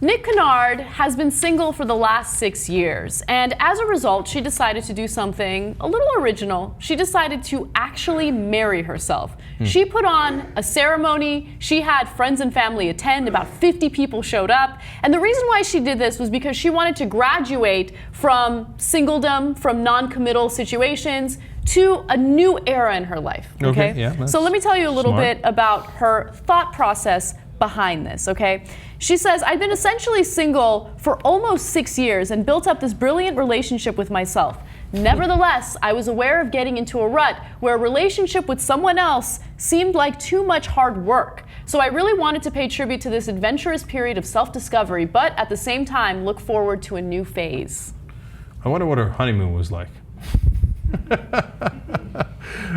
Nick Kennard has been single for the last 6 years, and as a result, she decided to do something a little original. She decided to actually marry herself. She put on a ceremony, she had friends and family attend, about 50 people showed up, and the reason why she did this was because she wanted to graduate from singledom, from non-committal situations, to a new era in her life. Okay? Yeah, so let me tell you a little smart. bit about her thought process behind this, okay? She says, I've been essentially single for almost 6 years and built up this brilliant relationship with myself. Nevertheless, I was aware of getting into a rut where a relationship with someone else seemed like too much hard work. So I really wanted to pay tribute to this adventurous period of self-discovery, but at the same time, look forward to a new phase. I wonder what her honeymoon was like.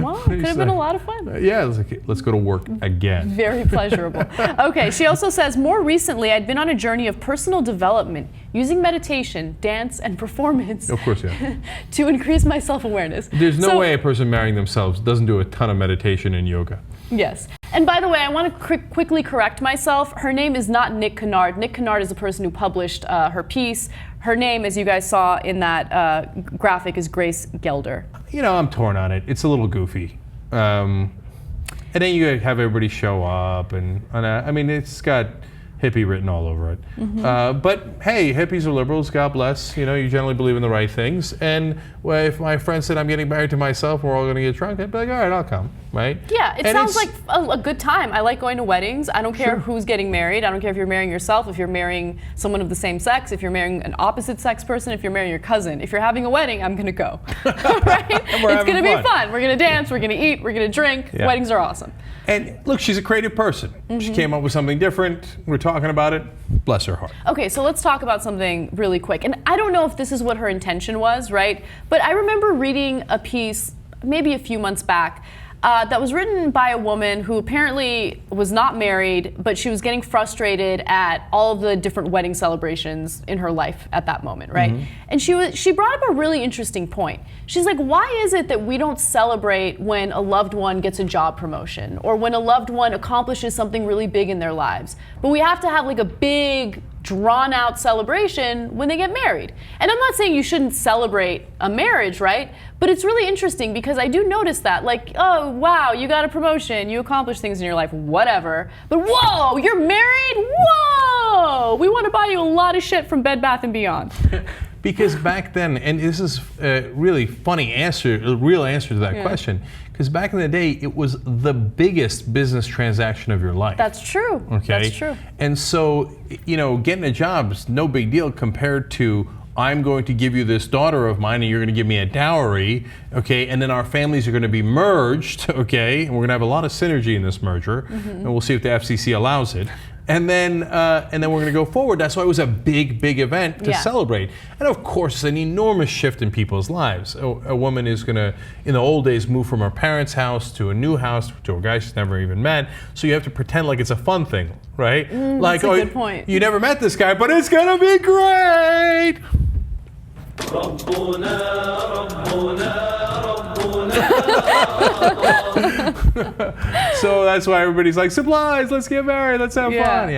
Well, it could have been a lot of fun. Yeah, let's go to work again. Very pleasurable. Okay, she also says, more recently, I'd been on a journey of personal development, using meditation, dance, and performance Of course, yeah. to increase my self-awareness. There's no way a person marrying themselves doesn't do a ton of meditation and yoga. Yes. And by the way, I want to quickly correct myself. Her name is not Nick Kennard. Nick Kennard is the person who published her piece. Her name, as you guys saw in that graphic, is Grace Gelder. You know, I'm torn on it. It's a little goofy. And then you have everybody show up, and I mean, it's got hippie written all over it. But hey, hippies are liberals, God bless. You know, you generally believe in the right things. And well, if my friend said I'm getting married to myself, we're all going to get drunk, I'd be like, all right, I'll come, right? Yeah, it sounds like a good time. I like going to weddings. I don't care who's getting married. I don't care if you're marrying yourself, if you're marrying someone of the same sex, if you're marrying an opposite sex person, if you're marrying your cousin. If you're having a wedding, I'm going to go. Right? It's going to be fun. We're going to dance, we're going to eat, we're going to drink. Yeah. Weddings are awesome. And look, she's a creative person. She came up with something different. We're talking about it. Bless her heart. Okay, so let's talk about something really quick. And I don't know if this is what her intention was, right? But I remember reading a piece maybe a few months back that was written by a woman who apparently was not married, but she was getting frustrated at all of the different wedding celebrations in her life at that moment, right? And she brought up a really interesting point. She's like, why is it that we don't celebrate when a loved one gets a job promotion or when a loved one accomplishes something really big in their lives? But we have to have like a big, drawn out celebration when they get married. And I'm not saying you shouldn't celebrate a marriage, right? But it's really interesting because I do notice that, like, oh, wow, you got a promotion, you accomplished things in your life, whatever. But whoa, you're married? Whoa! We want to buy you a lot of shit from Bed Bath & Beyond. Because back then, and this is a really funny answer, a real answer to that question, because back in the day, it was the biggest business transaction of your life. That's true. Okay? That's true. And so, you know, getting a job is no big deal compared to, I'm going to give you this daughter of mine and you're going to give me a dowry, okay, and then our families are going to be merged, okay, and we're going to have a lot of synergy in this merger, and we'll see if the FCC allows it. And then we're going to go forward. That's why it was a big, big event to celebrate. And of course, it's an enormous shift in people's lives. A woman is going to, in the old days, move from her parents' house to a new house to a guy she's never even met. So you have to pretend like it's a fun thing, right? Like, that's a good point. You never met this guy, but it's going to be great. So that's why everybody's like, supplies, let's get married, let's have fun. Yeah.